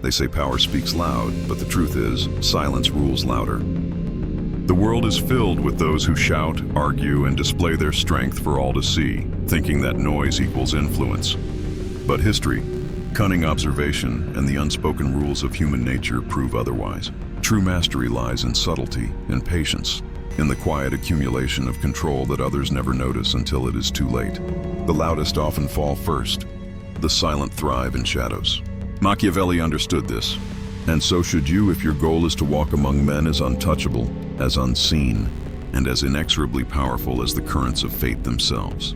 They say power speaks loud, but the truth is, silence rules louder. The world is filled with those who shout, argue, and display their strength for all to see, thinking that noise equals influence. But history, cunning observation, and the unspoken rules of human nature prove otherwise. True mastery lies in subtlety, in patience, in the quiet accumulation of control that others never notice until it is too late. The loudest often fall first. The silent thrive in shadows. Machiavelli understood this, and so should you if your goal is to walk among men as untouchable, as unseen, and as inexorably powerful as the currents of fate themselves.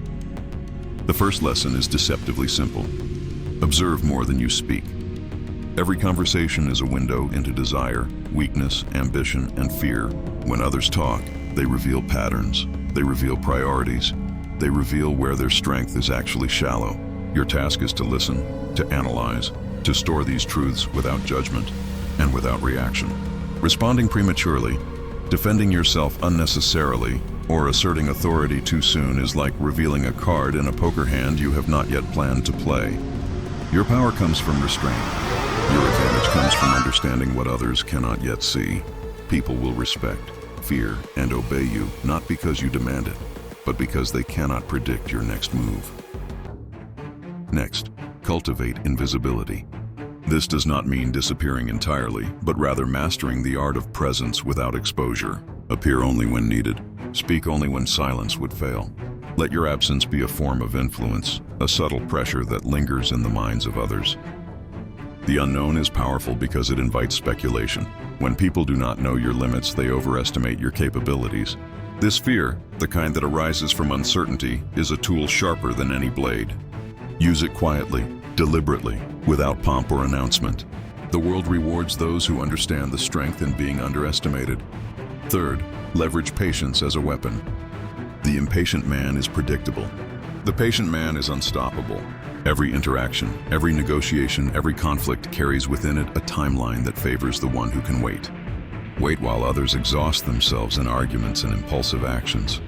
The first lesson is deceptively simple. Observe more than you speak. Every conversation is a window into desire, weakness, ambition, and fear. When others talk, they reveal patterns, they reveal priorities, they reveal where their strength is actually shallow. Your task is to listen, to analyze, to store these truths without judgment and without reaction. Responding prematurely, defending yourself unnecessarily, or asserting authority too soon is like revealing a card in a poker hand you have not yet planned to play. Your power comes from restraint. Your advantage comes from understanding what others cannot yet see. People will respect, fear, and obey you, not because you demand it, but because they cannot predict your next move. Next, cultivate invisibility. This does not mean disappearing entirely, but rather mastering the art of presence without exposure. Appear only when needed. Speak only when silence would fail. Let your absence be a form of influence, a subtle pressure that lingers in the minds of others. The unknown is powerful because it invites speculation. When people do not know your limits, they overestimate your capabilities. This fear, the kind that arises from uncertainty, is a tool sharper than any blade. Use it quietly, deliberately, without pomp or announcement. The world rewards those who understand the strength in being underestimated. Third, leverage patience as a weapon. The impatient man is predictable. The patient man is unstoppable. Every interaction, every negotiation, every conflict carries within it a timeline that favors the one who can wait. Wait while others exhaust themselves in arguments and impulsive actions.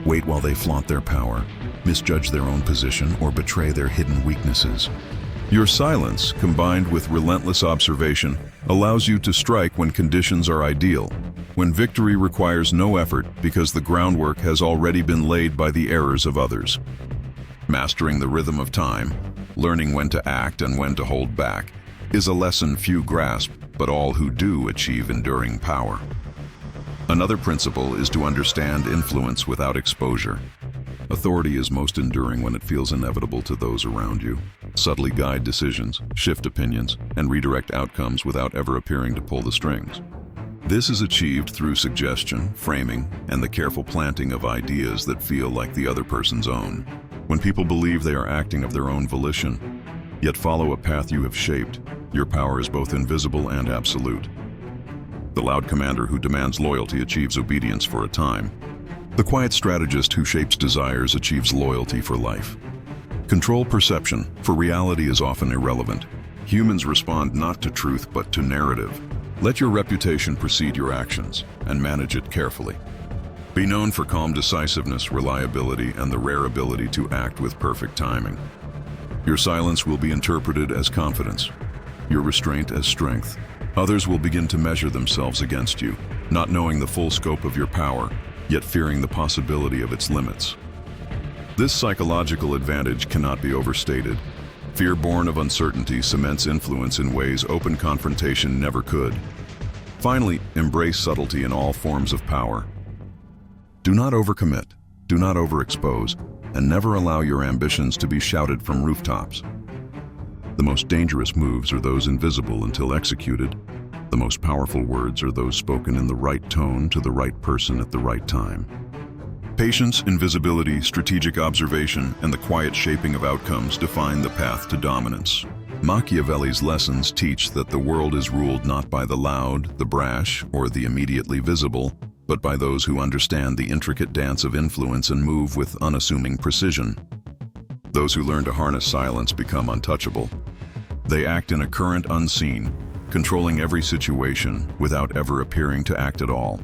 Wait while they flaunt their power, misjudge their own position, or betray their hidden weaknesses. Your silence, combined with relentless observation, allows you to strike when conditions are ideal, when victory requires no effort because the groundwork has already been laid by the errors of others. Mastering the rhythm of time, learning when to act and when to hold back, is a lesson few grasp, but all who do achieve enduring power. Another principle is to understand influence without exposure. Authority is most enduring when it feels inevitable to those around you. Subtly guide decisions, shift opinions, and redirect outcomes without ever appearing to pull the strings. This is achieved through suggestion, framing, and the careful planting of ideas that feel like the other person's own. When people believe they are acting of their own volition, yet follow a path you have shaped, your power is both invisible and absolute. The loud commander who demands loyalty achieves obedience for a time. The quiet strategist who shapes desires achieves loyalty for life. Control perception, for reality is often irrelevant. Humans respond not to truth but to narrative. Let your reputation precede your actions, and manage it carefully. Be known for calm decisiveness, reliability, and the rare ability to act with perfect timing. Your silence will be interpreted as confidence, your restraint as strength. Others will begin to measure themselves against you, not knowing the full scope of your power, yet fearing the possibility of its limits. This psychological advantage cannot be overstated. Fear born of uncertainty cements influence in ways open confrontation never could. Finally, embrace subtlety in all forms of power. Do not overcommit, do not overexpose, and never allow your ambitions to be shouted from rooftops. The most dangerous moves are those invisible until executed. The most powerful words are those spoken in the right tone to the right person at the right time. Patience, invisibility, strategic observation, and the quiet shaping of outcomes define the path to dominance. Machiavelli's lessons teach that the world is ruled not by the loud, the brash, or the immediately visible, but by those who understand the intricate dance of influence and move with unassuming precision. Those who learn to harness silence become untouchable. They act in a current unseen, controlling every situation without ever appearing to act at all.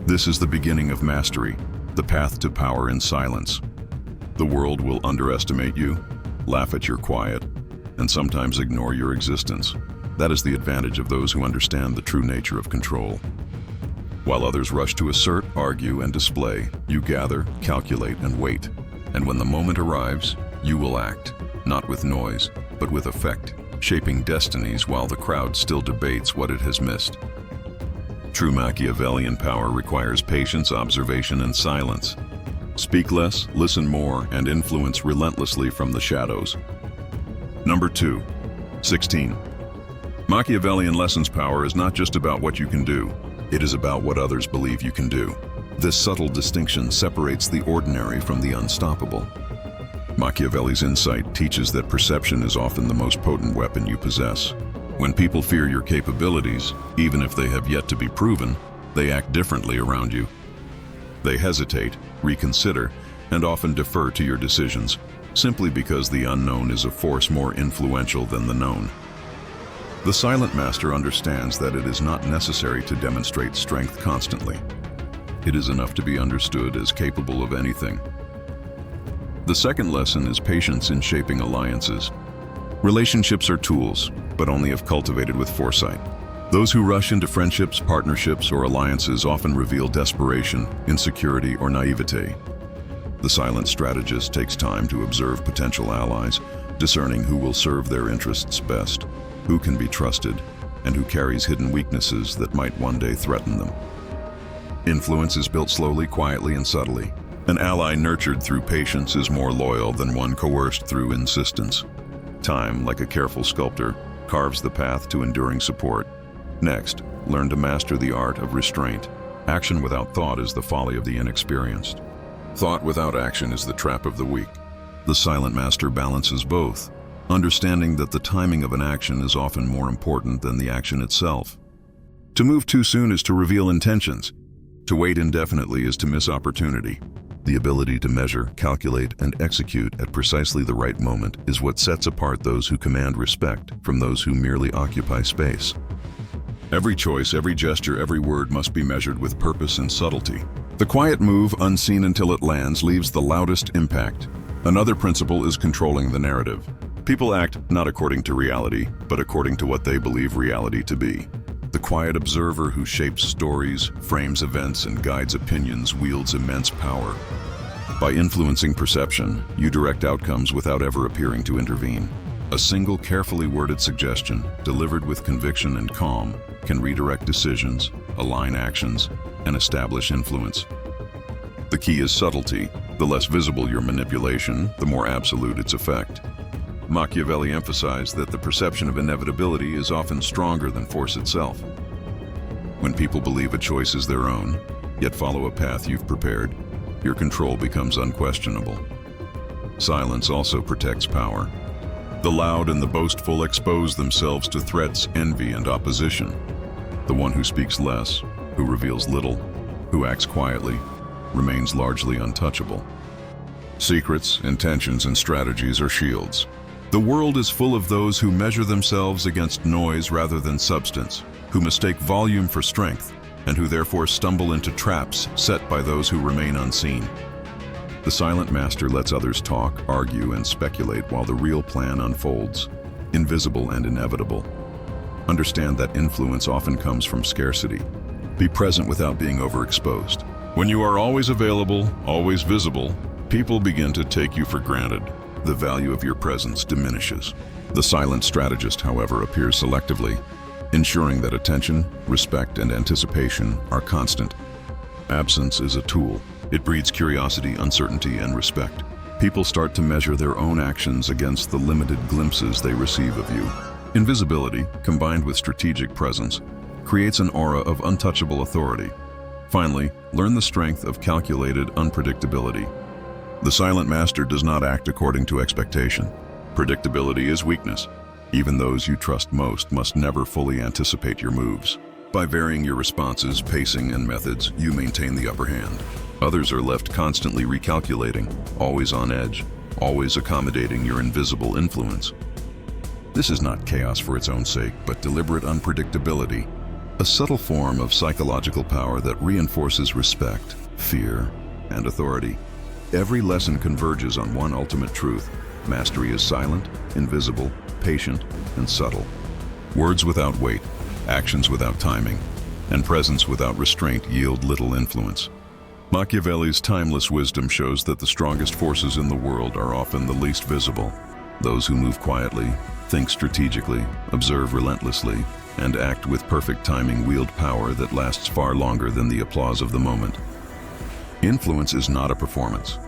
This is the beginning of mastery, the path to power in silence. The world will underestimate you, laugh at your quiet, and sometimes ignore your existence. That is the advantage of those who understand the true nature of control. While others rush to assert, argue, and display, you gather, calculate, and wait. And when the moment arrives, you will act, not with noise, but with effect, shaping destinies while the crowd still debates what it has missed. True Machiavellian power requires patience, observation, and silence. Speak less, listen more, and influence relentlessly from the shadows. Number 2. 16. Machiavellian lessons power is not just about what you can do. It is about what others believe you can do. This subtle distinction separates the ordinary from the unstoppable. Machiavelli's insight teaches that perception is often the most potent weapon you possess. When people fear your capabilities, even if they have yet to be proven, they act differently around you. They hesitate, reconsider, and often defer to your decisions, simply because the unknown is a force more influential than the known. The silent master understands that it is not necessary to demonstrate strength constantly. It is enough to be understood as capable of anything. The second lesson is patience in shaping alliances. Relationships are tools, but only if cultivated with foresight. Those who rush into friendships, partnerships, or alliances often reveal desperation, insecurity, or naivete. The silent strategist takes time to observe potential allies, discerning who will serve their interests best, who can be trusted, and who carries hidden weaknesses that might one day threaten them. Influence is built slowly, quietly, and subtly. An ally nurtured through patience is more loyal than one coerced through insistence. Time, like a careful sculptor, carves the path to enduring support. Next, learn to master the art of restraint. Action without thought is the folly of the inexperienced. Thought without action is the trap of the weak. The silent master balances both, understanding that the timing of an action is often more important than the action itself. To move too soon is to reveal intentions. To wait indefinitely is to miss opportunity. The ability to measure, calculate, and execute at precisely the right moment is what sets apart those who command respect from those who merely occupy space. Every choice, every gesture, every word must be measured with purpose and subtlety. The quiet move, unseen until it lands, leaves the loudest impact. Another principle is controlling the narrative. People act not according to reality, but according to what they believe reality to be. The quiet observer who shapes stories, frames events, and guides opinions wields immense power. By influencing perception, you direct outcomes without ever appearing to intervene. A single carefully worded suggestion, delivered with conviction and calm, can redirect decisions, align actions, and establish influence. The key is subtlety. The less visible your manipulation, the more absolute its effect. Machiavelli emphasized that the perception of inevitability is often stronger than force itself. When people believe a choice is their own, yet follow a path you've prepared, your control becomes unquestionable. Silence also protects power. The loud and the boastful expose themselves to threats, envy, and opposition. The one who speaks less, who reveals little, who acts quietly, remains largely untouchable. Secrets, intentions, and strategies are shields. The world is full of those who measure themselves against noise rather than substance, who mistake volume for strength, and who therefore stumble into traps set by those who remain unseen. The silent master lets others talk, argue, and speculate while the real plan unfolds, invisible and inevitable. Understand that influence often comes from scarcity. Be present without being overexposed. When you are always available, always visible, people begin to take you for granted. The value of your presence diminishes. The silent strategist, however, appears selectively, ensuring that attention, respect, and anticipation are constant. Absence is a tool. It breeds curiosity, uncertainty, and respect. People start to measure their own actions against the limited glimpses they receive of you. Invisibility, combined with strategic presence, creates an aura of untouchable authority. Finally, learn the strength of calculated unpredictability. The silent master does not act according to expectation. Predictability is weakness. Even those you trust most must never fully anticipate your moves. By varying your responses, pacing, and methods, you maintain the upper hand. Others are left constantly recalculating, always on edge, always accommodating your invisible influence. This is not chaos for its own sake, but deliberate unpredictability, a subtle form of psychological power that reinforces respect, fear, and authority. Every lesson converges on one ultimate truth. Mastery is silent, invisible, patient, and subtle. Words without weight, actions without timing, and presence without restraint yield little influence. Machiavelli's timeless wisdom shows that the strongest forces in the world are often the least visible. Those who move quietly, think strategically, observe relentlessly, and act with perfect timing wield power that lasts far longer than the applause of the moment. Influence is not a performance.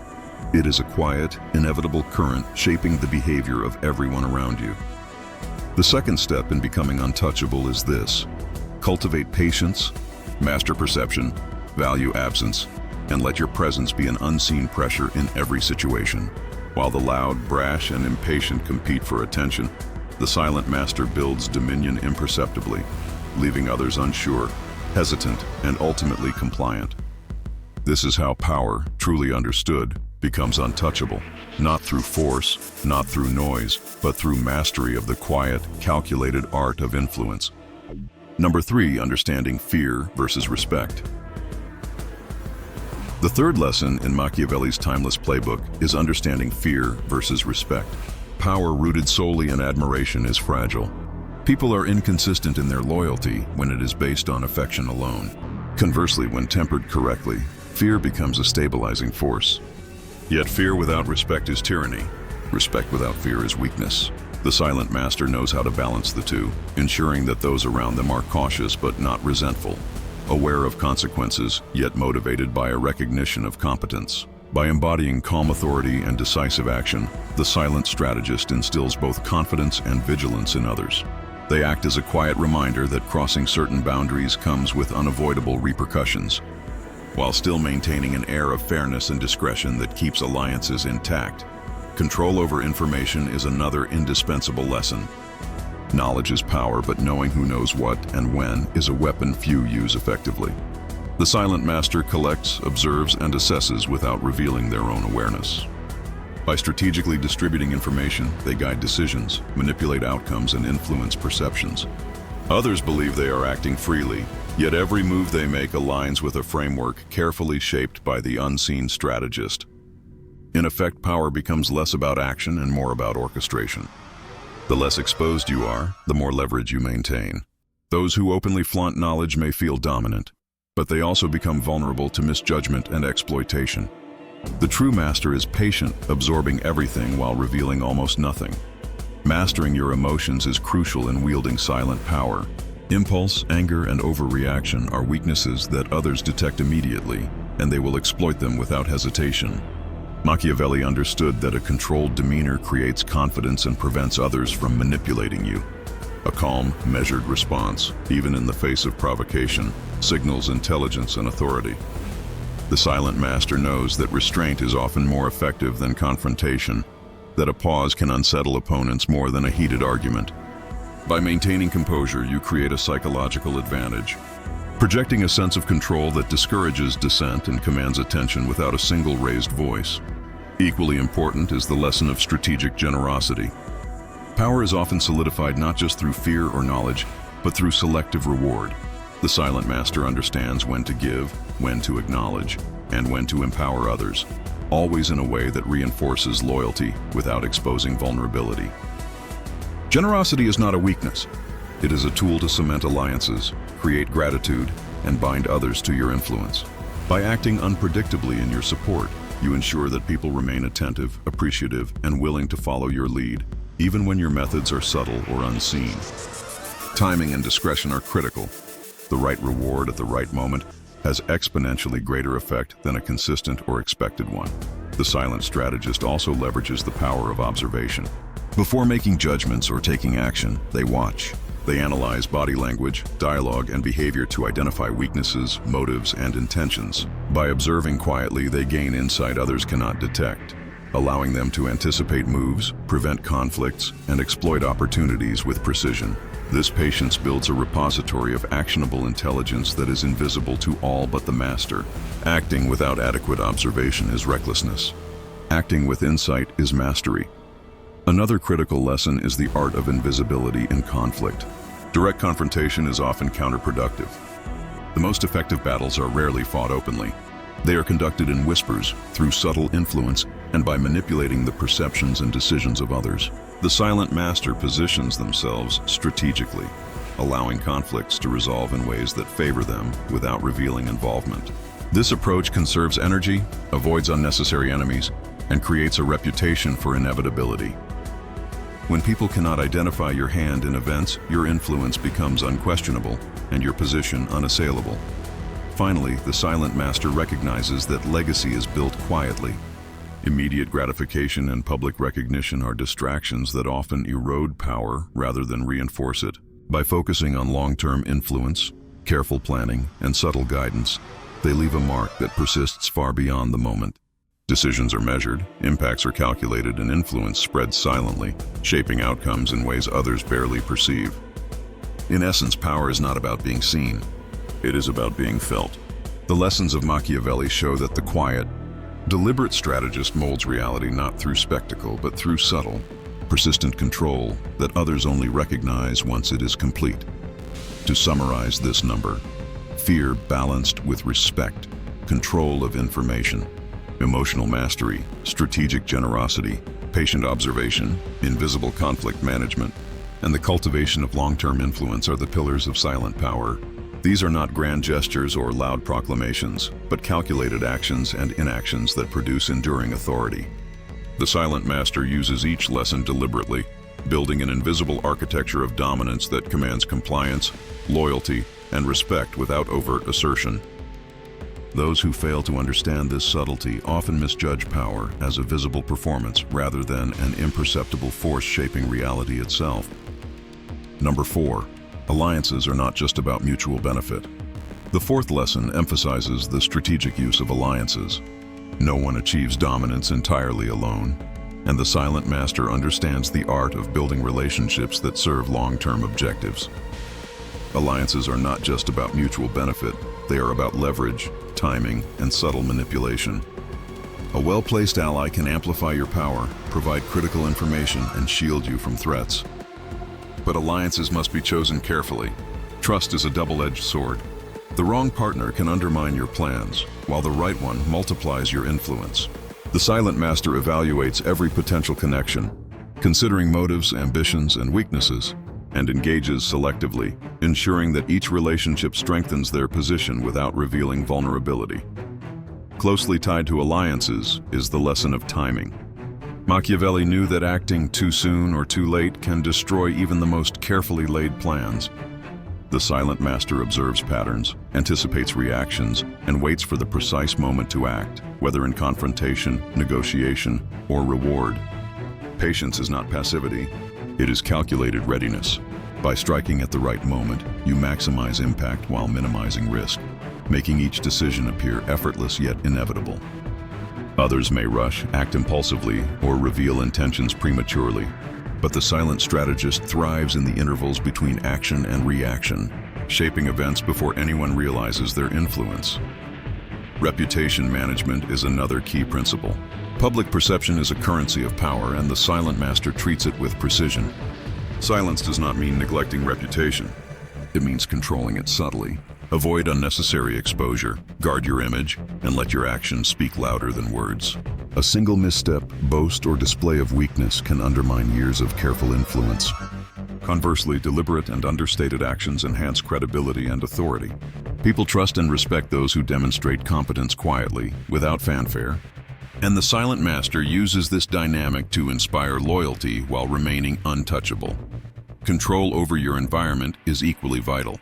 It is a quiet, inevitable current shaping the behavior of everyone around you. The second step in becoming untouchable is this: cultivate patience, master perception, value absence, and let your presence be an unseen pressure in every situation. While the loud, brash, and impatient compete for attention, the silent master builds dominion imperceptibly, leaving others unsure, hesitant, and ultimately compliant. This is how power, truly understood, becomes untouchable, not through force, not through noise, but through mastery of the quiet, calculated art of influence. Number 3, understanding fear versus respect. The third lesson in Machiavelli's timeless playbook is understanding fear versus respect. Power rooted solely in admiration is fragile. People are inconsistent in their loyalty when it is based on affection alone. Conversely, when tempered correctly, fear becomes a stabilizing force. Yet fear without respect is tyranny. Respect without fear is weakness. The silent master knows how to balance the two, ensuring that those around them are cautious but not resentful, aware of consequences, yet motivated by a recognition of competence. By embodying calm authority and decisive action, the silent strategist instills both confidence and vigilance in others. They act as a quiet reminder that crossing certain boundaries comes with unavoidable repercussions, while still maintaining an air of fairness and discretion that keeps alliances intact. Control over information is another indispensable lesson. Knowledge is power, but knowing who knows what and when is a weapon few use effectively. The silent master collects, observes, and assesses without revealing their own awareness. By strategically distributing information, they guide decisions, manipulate outcomes, and influence perceptions. Others believe they are acting freely, yet every move they make aligns with a framework carefully shaped by the unseen strategist. In effect, power becomes less about action and more about orchestration. The less exposed you are, the more leverage you maintain. Those who openly flaunt knowledge may feel dominant, but they also become vulnerable to misjudgment and exploitation. The true master is patient, absorbing everything while revealing almost nothing. Mastering your emotions is crucial in wielding silent power. Impulse, anger, and overreaction are weaknesses that others detect immediately, and they will exploit them without hesitation. Machiavelli understood that a controlled demeanor creates confidence and prevents others from manipulating you. A calm, measured response, even in the face of provocation, signals intelligence and authority. The silent master knows that restraint is often more effective than confrontation, that a pause can unsettle opponents more than a heated argument. By maintaining composure, you create a psychological advantage, projecting a sense of control that discourages dissent and commands attention without a single raised voice. Equally important is the lesson of strategic generosity. Power is often solidified not just through fear or knowledge, but through selective reward. The silent master understands when to give, when to acknowledge, and when to empower others, always in a way that reinforces loyalty without exposing vulnerability. Generosity is not a weakness. It is a tool to cement alliances, create gratitude, and bind others to your influence. By acting unpredictably in your support, you ensure that people remain attentive, appreciative, and willing to follow your lead, even when your methods are subtle or unseen. Timing and discretion are critical. The right reward at the right moment has exponentially greater effect than a consistent or expected one. The silent strategist also leverages the power of observation. Before making judgments or taking action, they watch. They analyze body language, dialogue, and behavior to identify weaknesses, motives, and intentions. By observing quietly, they gain insight others cannot detect, allowing them to anticipate moves, prevent conflicts, and exploit opportunities with precision. This patience builds a repository of actionable intelligence that is invisible to all but the master. Acting without adequate observation is recklessness. Acting with insight is mastery. Another critical lesson is the art of invisibility in conflict. Direct confrontation is often counterproductive. The most effective battles are rarely fought openly. They are conducted in whispers, through subtle influence, and by manipulating the perceptions and decisions of others. The silent master positions themselves strategically, allowing conflicts to resolve in ways that favor them without revealing involvement. This approach conserves energy, avoids unnecessary enemies, and creates a reputation for inevitability. When people cannot identify your hand in events, your influence becomes unquestionable and your position unassailable. Finally, the silent master recognizes that legacy is built quietly. Immediate gratification and public recognition are distractions that often erode power rather than reinforce it. By focusing on long-term influence, careful planning, and subtle guidance, they leave a mark that persists far beyond the moment. Decisions are measured, impacts are calculated, and influence spreads silently, shaping outcomes in ways others barely perceive. In essence, power is not about being seen. It is about being felt. The lessons of Machiavelli show that the quiet, deliberate strategist molds reality not through spectacle, but through subtle, persistent control that others only recognize once it is complete. To summarize this number: fear balanced with respect, control of information, emotional mastery, strategic generosity, patient observation, invisible conflict management, and the cultivation of long-term influence are the pillars of silent power. These are not grand gestures or loud proclamations, but calculated actions and inactions that produce enduring authority. The silent master uses each lesson deliberately, building an invisible architecture of dominance that commands compliance, loyalty, and respect without overt assertion. Those who fail to understand this subtlety often misjudge power as a visible performance rather than an imperceptible force shaping reality itself. Number 4. Alliances are not just about mutual benefit. The fourth lesson emphasizes the strategic use of alliances. No one achieves dominance entirely alone, and the silent master understands the art of building relationships that serve long-term objectives. Alliances are not just about mutual benefit, they are about leverage, timing, and subtle manipulation. A well-placed ally can amplify your power, provide critical information, and shield you from threats. But alliances must be chosen carefully. Trust is a double-edged sword. The wrong partner can undermine your plans, while the right one multiplies your influence. The silent master evaluates every potential connection, considering motives, ambitions, and weaknesses, and engages selectively, ensuring that each relationship strengthens their position without revealing vulnerability. Closely tied to alliances is the lesson of timing. Machiavelli knew that acting too soon or too late can destroy even the most carefully laid plans. The silent master observes patterns, anticipates reactions, and waits for the precise moment to act, whether in confrontation, negotiation, or reward. Patience is not passivity, it is calculated readiness. By striking at the right moment, you maximize impact while minimizing risk, making each decision appear effortless yet inevitable. Others may rush, act impulsively, or reveal intentions prematurely, but the silent strategist thrives in the intervals between action and reaction, shaping events before anyone realizes their influence. Reputation management is another key principle. Public perception is a currency of power, and the silent master treats it with precision. Silence does not mean neglecting reputation. It means controlling it subtly. Avoid unnecessary exposure, guard your image, and let your actions speak louder than words. A single misstep, boast, or display of weakness can undermine years of careful influence. Conversely, deliberate and understated actions enhance credibility and authority. People trust and respect those who demonstrate competence quietly, without fanfare. And the silent master uses this dynamic to inspire loyalty while remaining untouchable. Control over your environment is equally vital.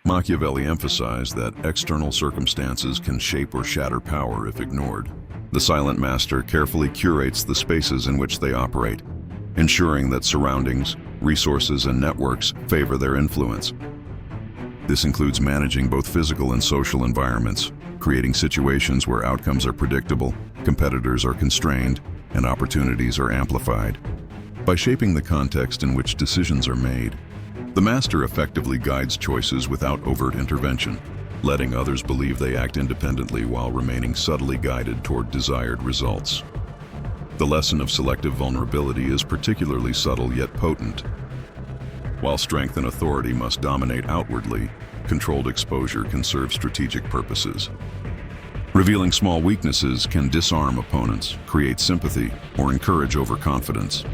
Machiavelli emphasized that external circumstances can shape or shatter power if ignored. The silent master carefully curates the spaces in which they operate, ensuring that surroundings, resources, and networks favor their influence. This includes managing both physical and social environments, creating situations where outcomes are predictable, competitors are constrained, and opportunities are amplified. By shaping the context in which decisions are made, the master effectively guides choices without overt intervention, letting others believe they act independently while remaining subtly guided toward desired results. The lesson of selective vulnerability is particularly subtle yet potent. While strength and authority must dominate outwardly, controlled exposure can serve strategic purposes. Revealing small weaknesses can disarm opponents, create sympathy, or encourage overconfidence.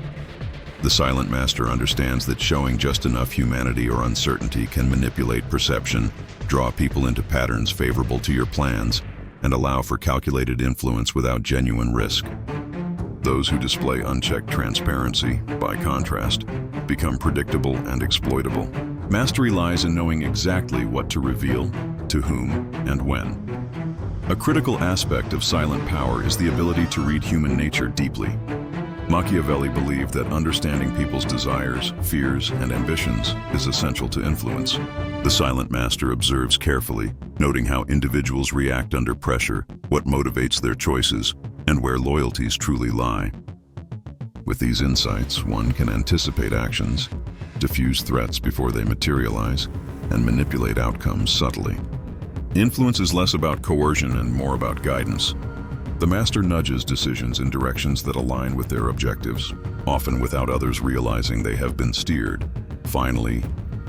The silent master understands that showing just enough humanity or uncertainty can manipulate perception, draw people into patterns favorable to your plans, and allow for calculated influence without genuine risk. Those who display unchecked transparency, by contrast, become predictable and exploitable. Mastery lies in knowing exactly what to reveal, to whom, and when. A critical aspect of silent power is the ability to read human nature deeply. Machiavelli believed that understanding people's desires, fears, and ambitions is essential to influence. The silent master observes carefully, noting how individuals react under pressure, what motivates their choices, and where loyalties truly lie. With these insights, one can anticipate actions, diffuse threats before they materialize, and manipulate outcomes subtly. Influence is less about coercion and more about guidance. The master nudges decisions in directions that align with their objectives, often without others realizing they have been steered. Finally,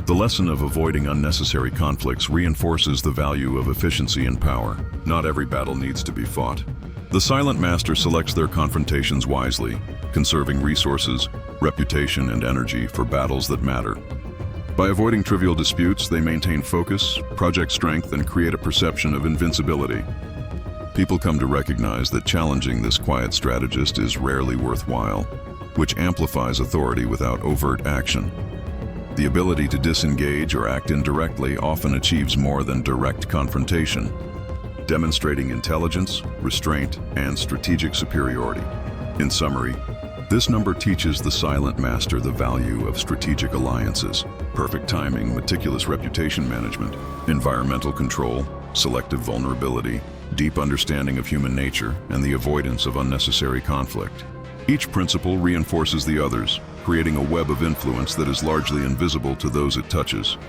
the lesson of avoiding unnecessary conflicts reinforces the value of efficiency and power. Not every battle needs to be fought. The silent master selects their confrontations wisely, conserving resources, reputation, and energy for battles that matter. By avoiding trivial disputes, they maintain focus, project strength, and create a perception of invincibility. People come to recognize that challenging this quiet strategist is rarely worthwhile, which amplifies authority without overt action. The ability to disengage or act indirectly often achieves more than direct confrontation, demonstrating intelligence, restraint, and strategic superiority. In summary, this number teaches the silent master the value of strategic alliances, perfect timing, meticulous reputation management, environmental control, selective vulnerability, deep understanding of human nature, and the avoidance of unnecessary conflict. Each principle reinforces the others, creating a web of influence that is largely invisible to those it touches.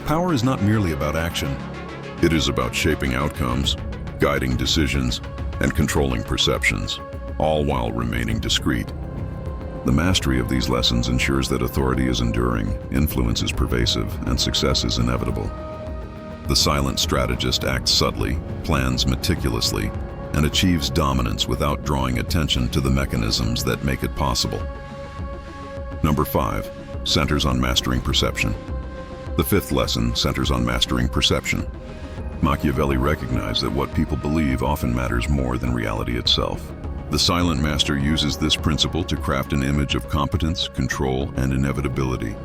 Power is not merely about action. It is about shaping outcomes, guiding decisions, and controlling perceptions, all while remaining discreet. The mastery of these lessons ensures that authority is enduring, influence is pervasive, and success is inevitable. The silent strategist acts subtly, plans meticulously, and achieves dominance without drawing attention to the mechanisms that make it possible. Number 5, centers on mastering perception. The fifth lesson centers on mastering perception. Machiavelli recognized that what people believe often matters more than reality itself. The silent master uses this principle to craft an image of competence, control, and inevitability.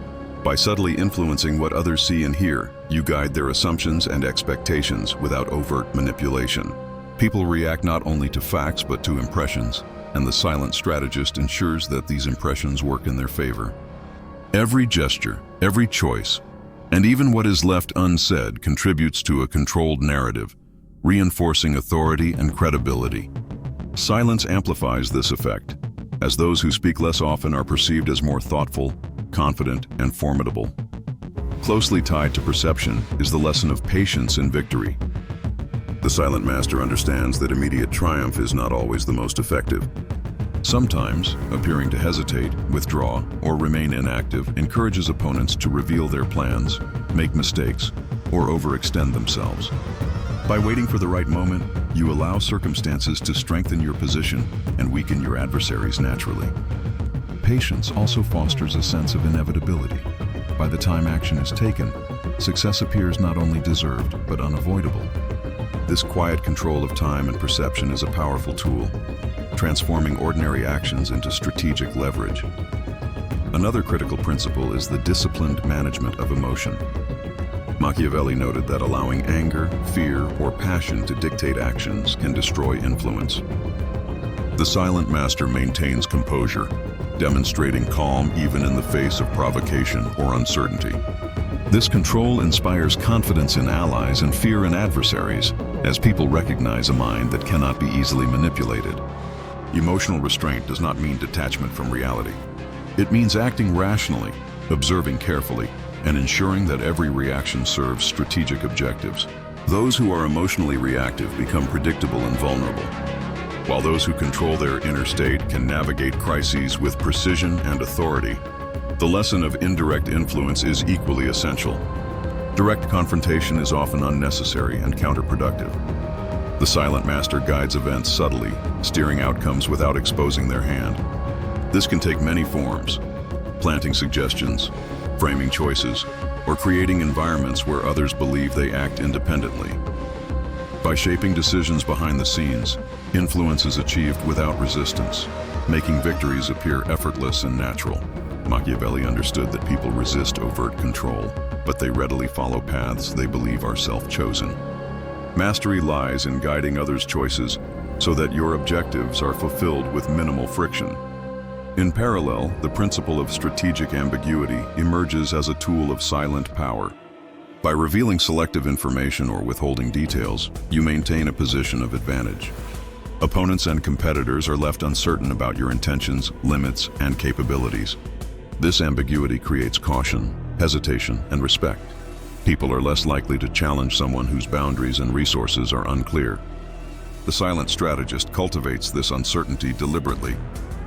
By subtly influencing what others see and hear, you guide their assumptions and expectations without overt manipulation. People react not only to facts but to impressions, and the silent strategist ensures that these impressions work in their favor. Every gesture, every choice, and even what is left unsaid contributes to a controlled narrative, reinforcing authority and credibility. Silence amplifies this effect, as those who speak less often are perceived as more thoughtful, confident, and formidable. Closely tied to perception is the lesson of patience in victory. The silent master understands that immediate triumph is not always the most effective. Sometimes, appearing to hesitate, withdraw, or remain inactive encourages opponents to reveal their plans, make mistakes, or overextend themselves. By waiting for the right moment, you allow circumstances to strengthen your position and weaken your adversaries naturally. Patience also fosters a sense of inevitability. By the time action is taken, success appears not only deserved, but unavoidable. This quiet control of time and perception is a powerful tool, transforming ordinary actions into strategic leverage. Another critical principle is the disciplined management of emotion. Machiavelli noted that allowing anger, fear, or passion to dictate actions can destroy influence. The silent master maintains composure, demonstrating calm even in the face of provocation or uncertainty. This control inspires confidence in allies and fear in adversaries, as people recognize a mind that cannot be easily manipulated. Emotional restraint does not mean detachment from reality. It means acting rationally, observing carefully, and ensuring that every reaction serves strategic objectives. Those who are emotionally reactive become predictable and vulnerable, while those who control their inner state can navigate crises with precision and authority. The lesson of indirect influence is equally essential. Direct confrontation is often unnecessary and counterproductive. The silent master guides events subtly, steering outcomes without exposing their hand. This can take many forms: planting suggestions, framing choices, or creating environments where others believe they act independently. By shaping decisions behind the scenes, influence is achieved without resistance, making victories appear effortless and natural. Machiavelli understood that people resist overt control, but they readily follow paths they believe are self-chosen. Mastery lies in guiding others' choices so that your objectives are fulfilled with minimal friction. In parallel, the principle of strategic ambiguity emerges as a tool of silent power. By revealing selective information or withholding details, you maintain a position of advantage. Opponents and competitors are left uncertain about your intentions, limits, and capabilities. This ambiguity creates caution, hesitation, and respect. People are less likely to challenge someone whose boundaries and resources are unclear. The silent strategist cultivates this uncertainty deliberately,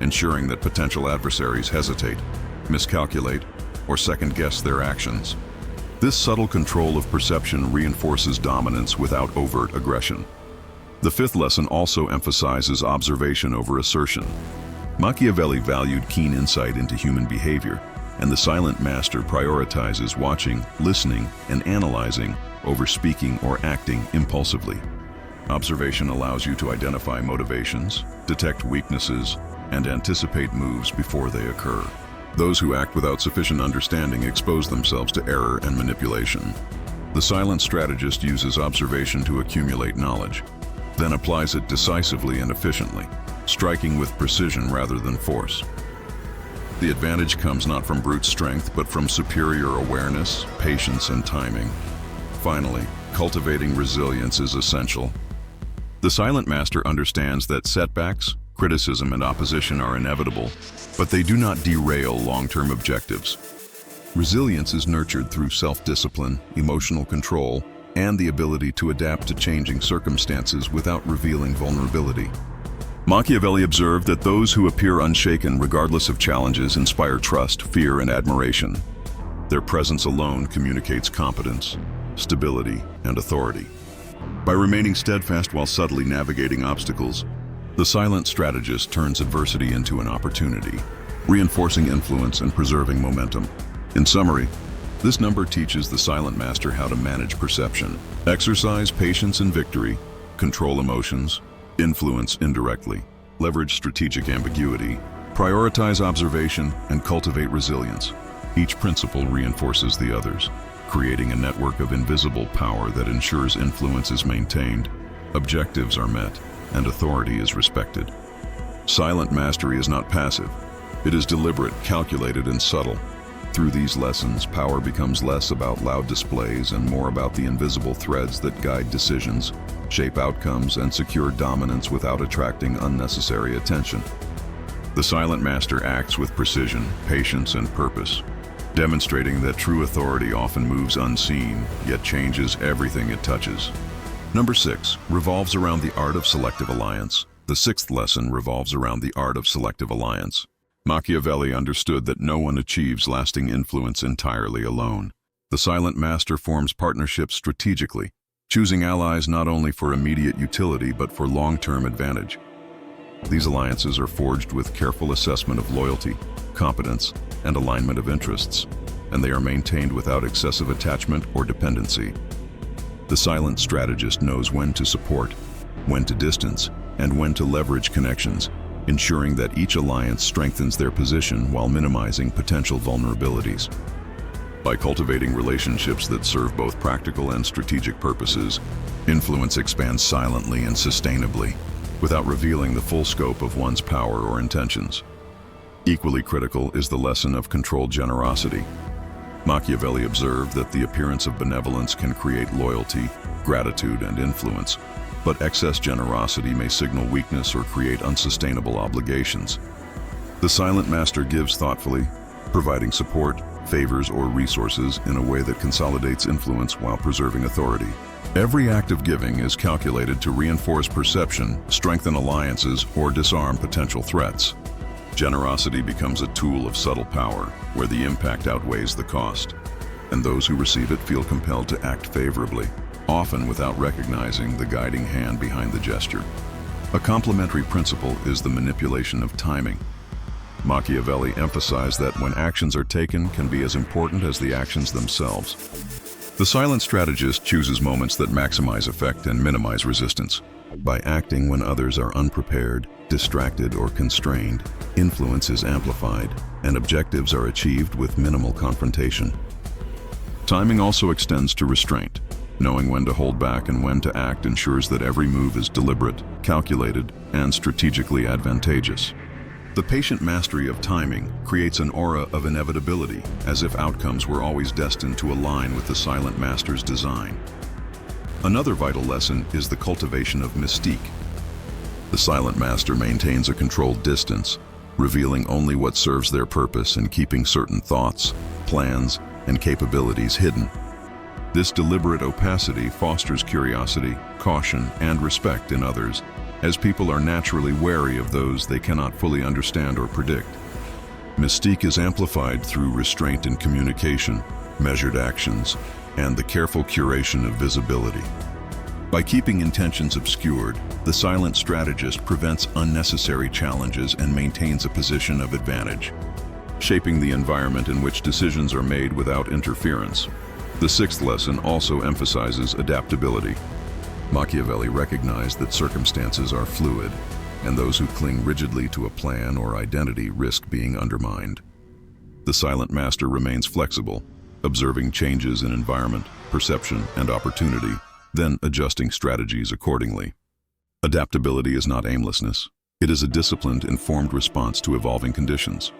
ensuring that potential adversaries hesitate, miscalculate, or second-guess their actions. This subtle control of perception reinforces dominance without overt aggression. The fifth lesson also emphasizes observation over assertion. Machiavelli valued keen insight into human behavior, and the silent master prioritizes watching, listening, and analyzing over speaking or acting impulsively. Observation allows you to identify motivations, detect weaknesses, and anticipate moves before they occur. Those who act without sufficient understanding expose themselves to error and manipulation. The silent strategist uses observation to accumulate knowledge, then applies it decisively and efficiently, striking with precision rather than force. The advantage comes not from brute strength, but from superior awareness, patience, and timing. Finally, cultivating resilience is essential. The silent master understands that setbacks, criticism, and opposition are inevitable, but they do not derail long-term objectives. Resilience is nurtured through self-discipline, emotional control, and the ability to adapt to changing circumstances without revealing vulnerability. Machiavelli observed that those who appear unshaken regardless of challenges inspire trust, fear, and admiration. Their presence alone communicates competence, stability, and authority. By remaining steadfast while subtly navigating obstacles, the silent strategist turns adversity into an opportunity, reinforcing influence and preserving momentum. In summary, this number teaches the silent master how to manage perception, exercise patience in victory, control emotions, influence indirectly, leverage strategic ambiguity, prioritize observation, and cultivate resilience. Each principle reinforces the others, creating a network of invisible power that ensures influence is maintained, objectives are met, and authority is respected. Silent mastery is not passive. It is deliberate, calculated, and subtle. Through these lessons, power becomes less about loud displays and more about the invisible threads that guide decisions, shape outcomes, and secure dominance without attracting unnecessary attention. The silent master acts with precision, patience, and purpose, demonstrating that true authority often moves unseen, yet changes everything it touches. Number 6 revolves around the art of selective alliance. The sixth lesson revolves around the art of selective alliance. Machiavelli understood that no one achieves lasting influence entirely alone. The silent master forms partnerships strategically, choosing allies not only for immediate utility but for long-term advantage. These alliances are forged with careful assessment of loyalty, competence, and alignment of interests, and they are maintained without excessive attachment or dependency. The silent strategist knows when to support, when to distance, and when to leverage connections, ensuring that each alliance strengthens their position while minimizing potential vulnerabilities. By cultivating relationships that serve both practical and strategic purposes, influence expands silently and sustainably, without revealing the full scope of one's power or intentions. Equally critical is the lesson of controlled generosity. Machiavelli observed that the appearance of benevolence can create loyalty, gratitude, and influence, but excess generosity may signal weakness or create unsustainable obligations. The silent master gives thoughtfully, providing support, favors, or resources in a way that consolidates influence while preserving authority. Every act of giving is calculated to reinforce perception, strengthen alliances, or disarm potential threats. Generosity becomes a tool of subtle power, where the impact outweighs the cost, and those who receive it feel compelled to act favorably. often without recognizing the guiding hand behind the gesture. A complementary principle is the manipulation of timing. Machiavelli emphasized that when actions are taken can be as important as the actions themselves. The silent strategist chooses moments that maximize effect and minimize resistance. By acting when others are unprepared, distracted, or constrained, influence is amplified, and objectives are achieved with minimal confrontation. Timing also extends to restraint. Knowing when to hold back and when to act ensures that every move is deliberate, calculated, and strategically advantageous. The patient mastery of timing creates an aura of inevitability, as if outcomes were always destined to align with the silent master's design. Another vital lesson is the cultivation of mystique. The silent master maintains a controlled distance, revealing only what serves their purpose and keeping certain thoughts, plans, and capabilities hidden. This deliberate opacity fosters curiosity, caution, and respect in others, as people are naturally wary of those they cannot fully understand or predict. Mystique is amplified through restraint in communication, measured actions, and the careful curation of visibility. By keeping intentions obscured, the silent strategist prevents unnecessary challenges and maintains a position of advantage, shaping the environment in which decisions are made without interference. The sixth lesson also emphasizes adaptability. Machiavelli recognized that circumstances are fluid, and those who cling rigidly to a plan or identity risk being undermined. The silent master remains flexible, observing changes in environment, perception, and opportunity, then adjusting strategies accordingly. Adaptability is not aimlessness. It is a disciplined, informed response to evolving conditions.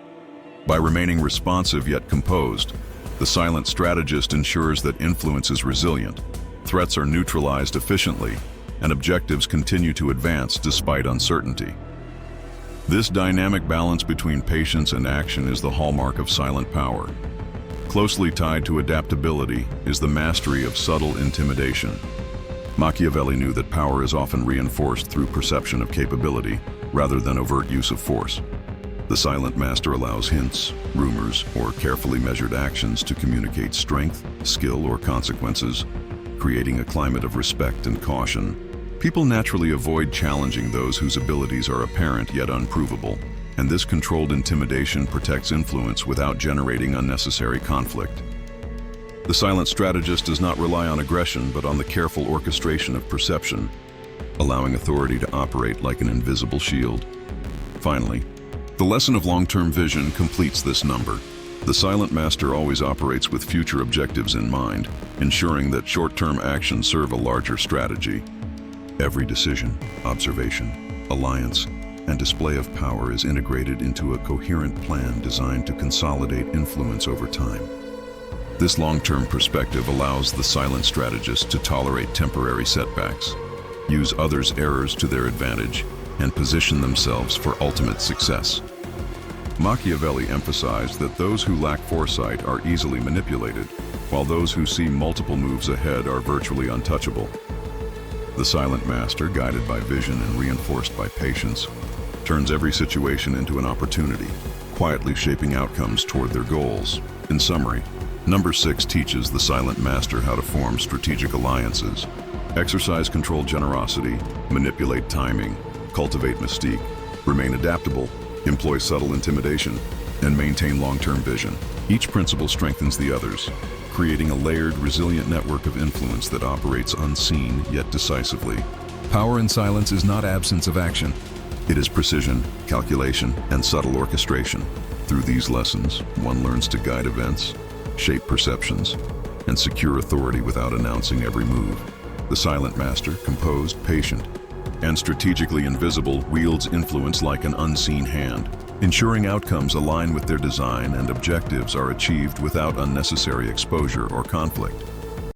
By remaining responsive yet composed, the silent strategist ensures that influence is resilient, threats are neutralized efficiently, and objectives continue to advance despite uncertainty. This dynamic balance between patience and action is the hallmark of silent power. Closely tied to adaptability is the mastery of subtle intimidation. Machiavelli knew that power is often reinforced through perception of capability rather than overt use of force. The silent master allows hints, rumors, or carefully measured actions to communicate strength, skill, or consequences, creating a climate of respect and caution. People naturally avoid challenging those whose abilities are apparent yet unprovable, and this controlled intimidation protects influence without generating unnecessary conflict. The silent strategist does not rely on aggression but on the careful orchestration of perception, allowing authority to operate like an invisible shield. Finally, the lesson of long-term vision completes this number. The silent master always operates with future objectives in mind, ensuring that short-term actions serve a larger strategy. Every decision, observation, alliance, and display of power is integrated into a coherent plan designed to consolidate influence over time. This long-term perspective allows the silent strategist to tolerate temporary setbacks, use others' errors to their advantage, and position themselves for ultimate success. Machiavelli emphasized that those who lack foresight are easily manipulated, while those who see multiple moves ahead are virtually untouchable. The silent master, guided by vision and reinforced by patience, turns every situation into an opportunity, quietly shaping outcomes toward their goals. In summary, Number 6 teaches the silent master how to form strategic alliances, exercise controlled generosity, manipulate timing, cultivate mystique, remain adaptable, employ subtle intimidation, and maintain long-term vision. Each principle strengthens the others, creating a layered, resilient network of influence that operates unseen yet decisively. Power in silence is not absence of action. It is precision, calculation, and subtle orchestration. Through these lessons, one learns to guide events, shape perceptions, and secure authority without announcing every move. The silent master, composed, patient, and strategically invisible, wields influence like an unseen hand, ensuring outcomes align with their design and objectives are achieved without unnecessary exposure or conflict.